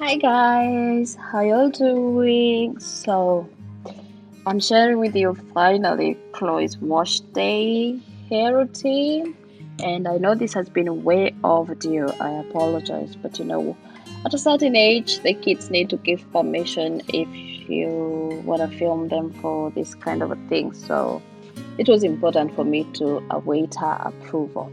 Hi guys, how y'all doing? I'm sharing with you finally Chloe's wash day hair routine, and I know this has been way overdue. I apologize, but at a certain age, the kids need to give permission if you want to film them for this kind of a thing. So it was important for me to await her approval.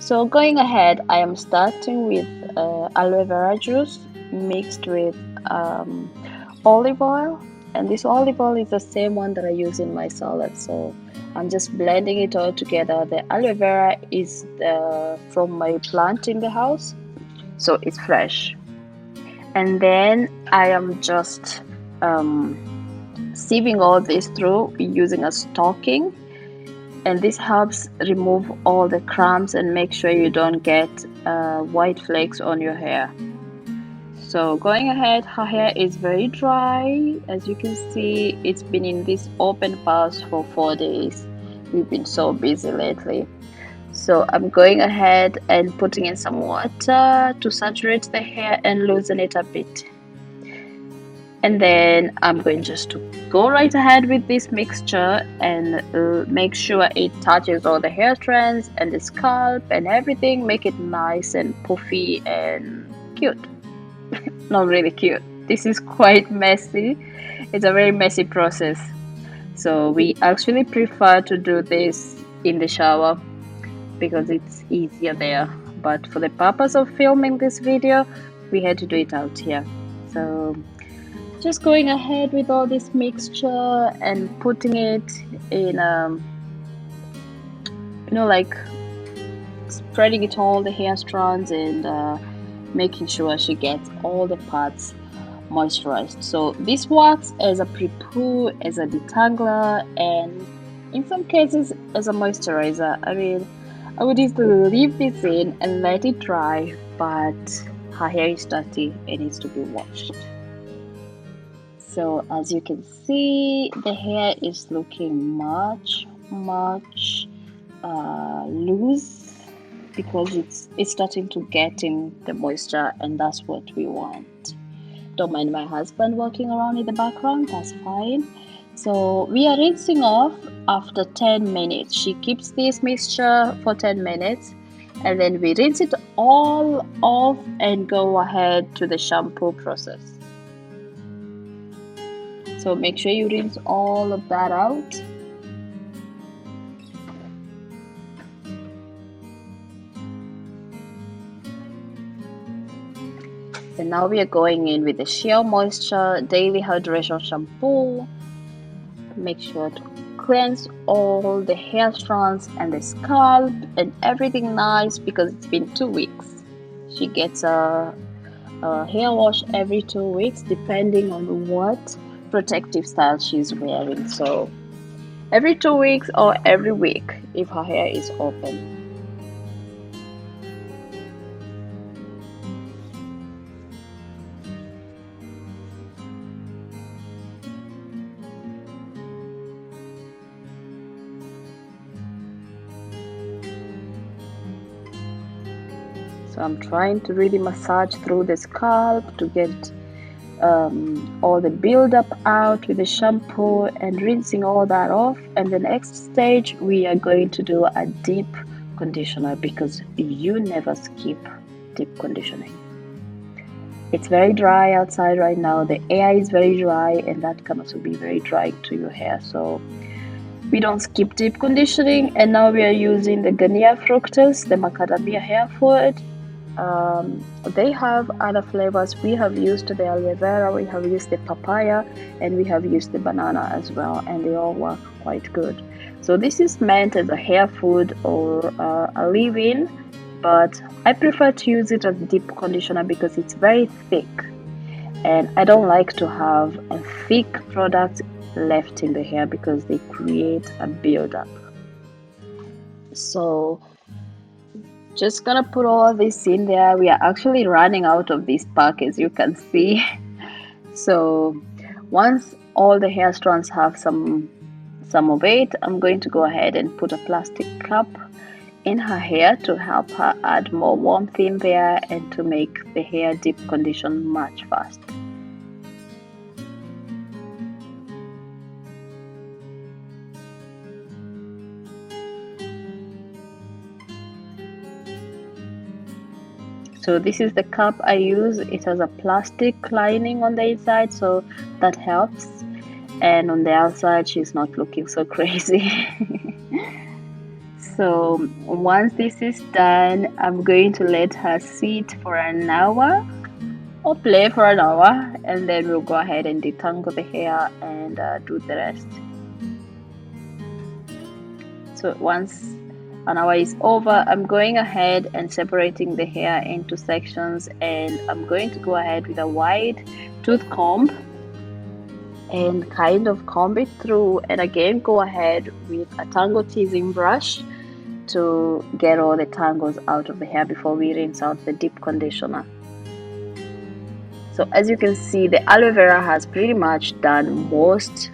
So going ahead, I am starting with aloe vera juice mixed with um, olive oil, and this olive oil is the same one that I use in my salad. So I'm just blending it all together. The aloe vera is from my plant in the house, so it's fresh. And then I am just um, sieving all this through using a stocking, and this helps remove all the crumbs and make sure you don't get white flakes on your hair. So going ahead, her hair is very dry. As you can see, it's been in this open pulse for 4 days. We've been so busy lately. So I'm going ahead and putting in some water to saturate the hair and loosen it a bit. And then I'm going just to go right ahead with this mixture and make sure it touches all the hair strands and the scalp and everything. Make it nice and puffy and cute. Not really cute. This is quite messy. It's a very messy process. So we actually prefer to do this in the shower because it's easier there. But for the purpose of filming this video, we had to do it out here. So just going ahead with all this mixture and putting it in like spreading it all the hair strands and making sure she gets all the parts moisturized. So this works as a pre-poo, as a detangler, and in some cases as a moisturizer. I mean, I would easily leave this in and let it dry, but her hair is dirty and needs to be washed. So as you can see, the hair is looking much loose because it's starting to get in the moisture, and that's what we want. Don't mind my husband walking around in the background, that's fine. So we are rinsing off after 10 minutes. She keeps this mixture for 10 minutes and then we rinse it all off and go ahead to the shampoo process. So make sure you rinse all of that out. And now we are going in with the Sheer Moisture Daily Hydration Shampoo. Make sure to cleanse all the hair strands and the scalp and everything nice because it's been 2 weeks. She gets a hair wash every 2 weeks depending on what protective style she's wearing. So every 2 weeks or every week if her hair is open. So I'm trying to really massage through the scalp to get all the buildup out with the shampoo and rinsing all that off. And the next stage we are going to do a deep conditioner because you never skip deep conditioning. It's very dry outside right now. The air is very dry and that can also be very dry to your hair. So we don't skip deep conditioning. And now we are using the Garnier Fructus, the macadamia hair food. They have other flavors. We have used the aloe vera, we have used the papaya, and we have used the banana as well, and they all work quite good. So this is meant as a hair food or a leave-in, but I prefer to use it as deep conditioner because it's very thick, and I don't like to have a thick product left in the hair because they create a buildup. So just gonna put all this in there. We are actually running out of this pack, as you can see. So once all the hair strands have some of it, I'm going to go ahead and put a plastic cup in her hair to help her add more warmth in there and to make the hair deep condition much faster. So this is the cup I use. It has a plastic lining on the inside, so that helps. And on the outside, she's not looking so crazy. So once this is done, I'm going to let her sit for an hour or play for an hour, and then we'll go ahead and detangle the hair and do the rest. So once an hour is over, I'm going ahead and separating the hair into sections, and I'm going to go ahead with a wide tooth comb and kind of comb it through, and again go ahead with a tangle teasing brush to get all the tangles out of the hair before we rinse out the deep conditioner. So as you can see, the aloe vera has pretty much done most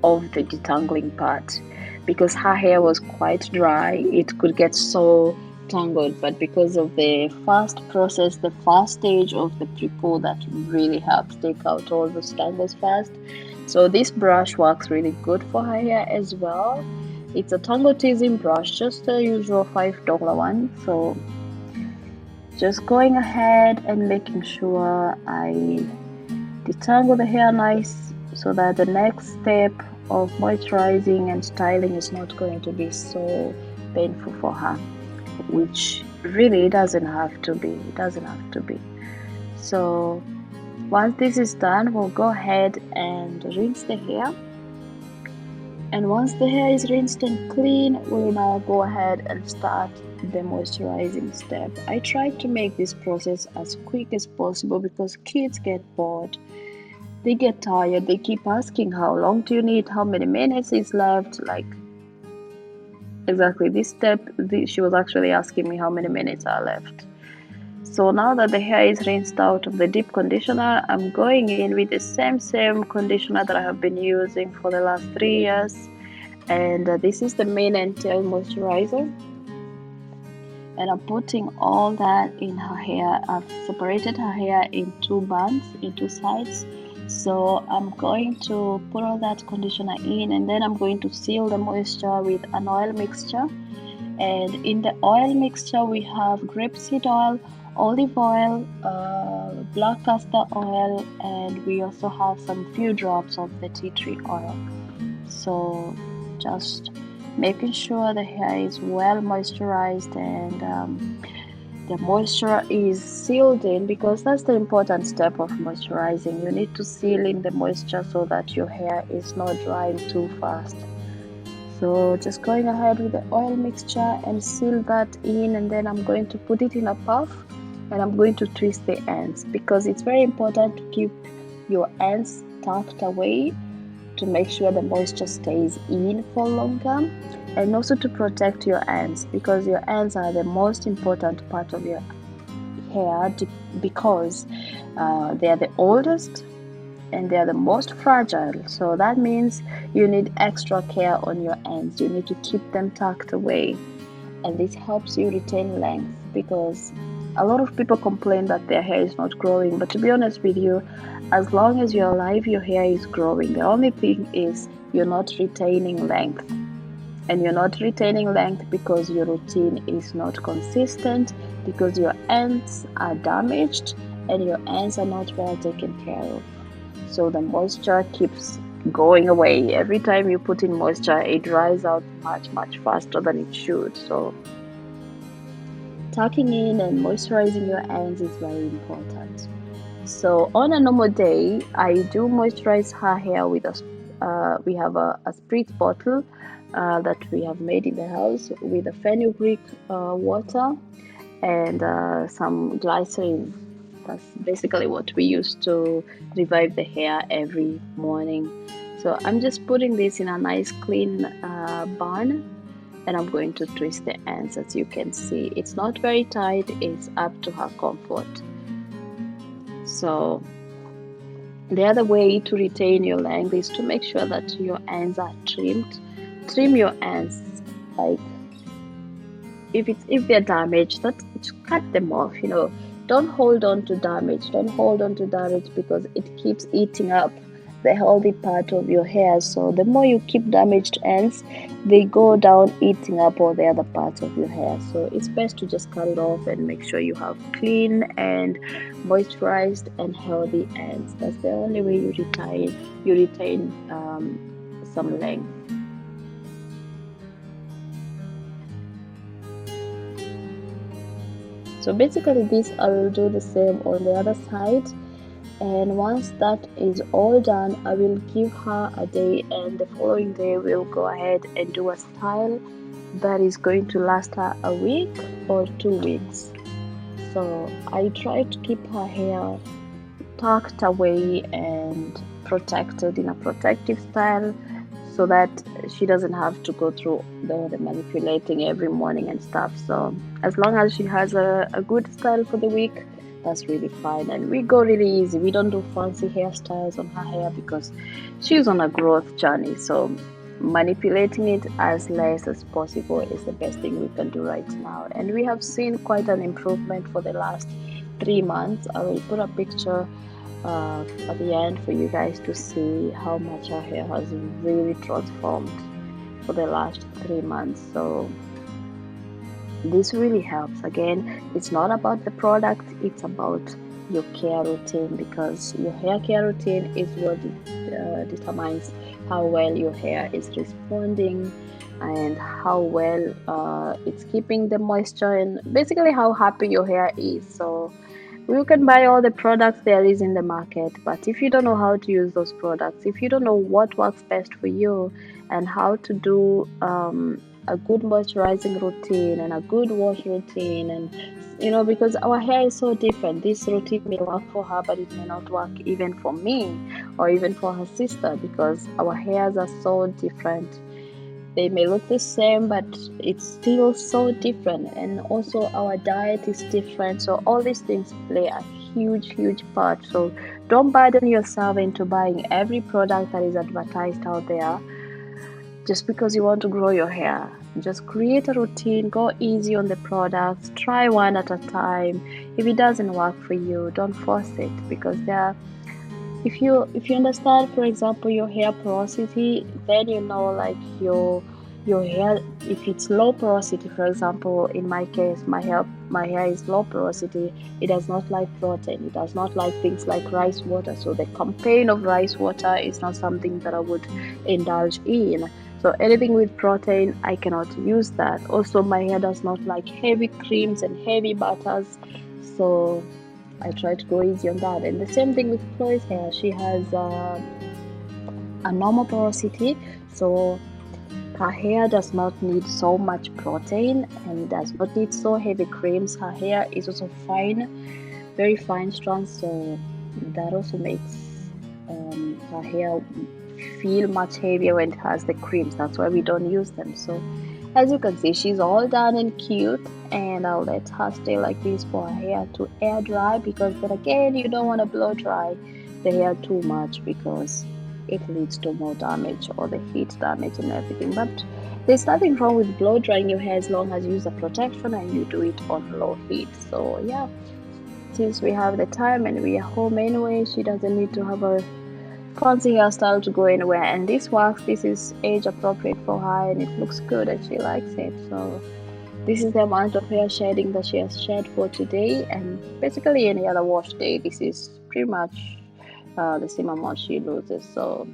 of the detangling part. Because her hair was quite dry, it could get so tangled, but because of the fast process, the fast stage of the pre-poo, that really helps take out all those tangles fast. So this brush works really good for her hair as well. It's a tangle teasing brush, just the usual $5 one. So just going ahead and making sure I detangle the hair nice so that the next step of moisturizing and styling is not going to be so painful for her, which really doesn't have to be. It doesn't have to be. So once this is done, we'll go ahead and rinse the hair. And once the hair is rinsed and clean, we'll now go ahead and start the moisturizing step. I try to make this process as quick as possible because kids get bored. They get tired. They keep asking, how long do you need? How many minutes is left? Like, exactly this step, she was actually asking me how many minutes are left. So now that the hair is rinsed out of the deep conditioner, I'm going in with the same conditioner that I have been using for the last 3 years. And this is the mane and tail moisturizer. And I'm putting all that in her hair. I've separated her hair in 2 bands, in 2 sides. So I'm going to put all that conditioner in, and then I'm going to seal the moisture with an oil mixture. And in the oil mixture we have grapeseed oil, olive oil, black castor oil, and we also have some few drops of the tea tree oil. So just making sure the hair is well moisturized and the moisture is sealed in, because that's the important step of moisturizing. You need to seal in the moisture so that your hair is not drying too fast. So just going ahead with the oil mixture and seal that in, and then I'm going to put it in a puff and I'm going to twist the ends, because it's very important to keep your ends tucked away to make sure the moisture stays in for longer, and also to protect your ends, because your ends are the most important part of your hair, because they are the oldest and they are the most fragile. So that means you need extra care on your ends. You need to keep them tucked away, and this helps you retain length, because a lot of people complain that their hair is not growing, but to be honest with you, as long as you're alive, your hair is growing. The only thing is you're not retaining length. And you're not retaining length because your routine is not consistent, because your ends are damaged and your ends are not well taken care of. So the moisture keeps going away. Every time you put in moisture, it dries out much faster than it should. So tucking in and moisturizing your ends is very important. So on a normal day, I do moisturize her hair with we have a spritz bottle that we have made in the house with a fenugreek water and some glycerin. That's basically what we use to revive the hair every morning. So I'm just putting this in a nice clean bun, and I'm going to twist the ends. As you can see, it's not very tight, it's up to her comfort. So the other way to retain your length is to make sure that your ends are trimmed. Trim your ends, like if they're damaged, that just cut them off. Don't hold on to damage. Don't hold on to damage because it keeps eating up the healthy part of your hair. So the more you keep damaged ends, they go down eating up all the other parts of your hair. So it's best to just cut it off and make sure you have clean and moisturized and healthy ends. That's the only way you retain some length. So basically this I will do the same on the other side, and once that is all done, I will give her a day, and the following day we'll go ahead and do a style that is going to last her a week or 2 weeks. So I try to keep her hair tucked away and protected in a protective style so that she doesn't have to go through the manipulating every morning and stuff. So as long as she has a good style for the week, that's really fine. And we go really easy. We don't do fancy hairstyles on her hair because she's on a growth journey. So manipulating it as less as possible is the best thing we can do right now. And we have seen quite an improvement for the last 3 months. I will put a picture at the end for you guys to see how much our hair has really transformed for the last 3 months. So this really helps. Again, it's not about the product, it's about your care routine, because your hair care routine is what determines how well your hair is responding and how well it's keeping the moisture, and basically how happy your hair is. So you can buy all the products there is in the market, but if you don't know how to use those products, if you don't know what works best for you and how to do a good moisturizing routine and a good wash routine, and because our hair is so different, this routine may work for her but it may not work even for me or even for her sister, because our hairs are so different. They may look the same, but it's still so different, and also our diet is different. So all these things play a huge part. So don't burden yourself into buying every product that is advertised out there just because you want to grow your hair. Just create a routine, go easy on the products, try one at a time. If it doesn't work for you, don't force it, because if you understand, for example, your hair porosity, then like your hair, if it's low porosity, for example, in my case, my hair is low porosity. It does not like protein, it does not like things like rice water. So the campaign of rice water is not something that I would indulge in. So anything with protein, I cannot use that. Also, my hair does not like heavy creams and heavy butters, so I try to go easy on that. And the same thing with Chloe's hair. She has a normal porosity, so her hair does not need so much protein and does not need so heavy creams. Her hair is also fine, very fine strands, so that also makes her hair feel much heavier when it has the creams. That's why we don't use them. So as you can see, she's all done and cute, and I'll let her stay like this for her hair to air dry, because then again, you don't want to blow dry the hair too much because it leads to more damage, or the heat damage and everything. But there's nothing wrong with blow drying your hair as long as you use a protection and you do it on low heat. So yeah, since we have the time and we are home anyway, she doesn't need to have a fancy hairstyle to go anywhere, and this works. This is age appropriate for her and it looks good and she likes it. So this is the amount of hair shedding that she has shed for today, and basically any other wash day this is pretty much the same amount she loses. So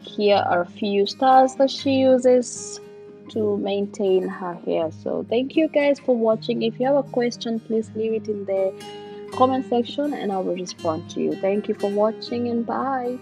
here are a few styles that she uses to maintain her hair. So thank you guys for watching. If you have a question, please leave it in the comment section and I will respond to you. Thank you for watching, and bye.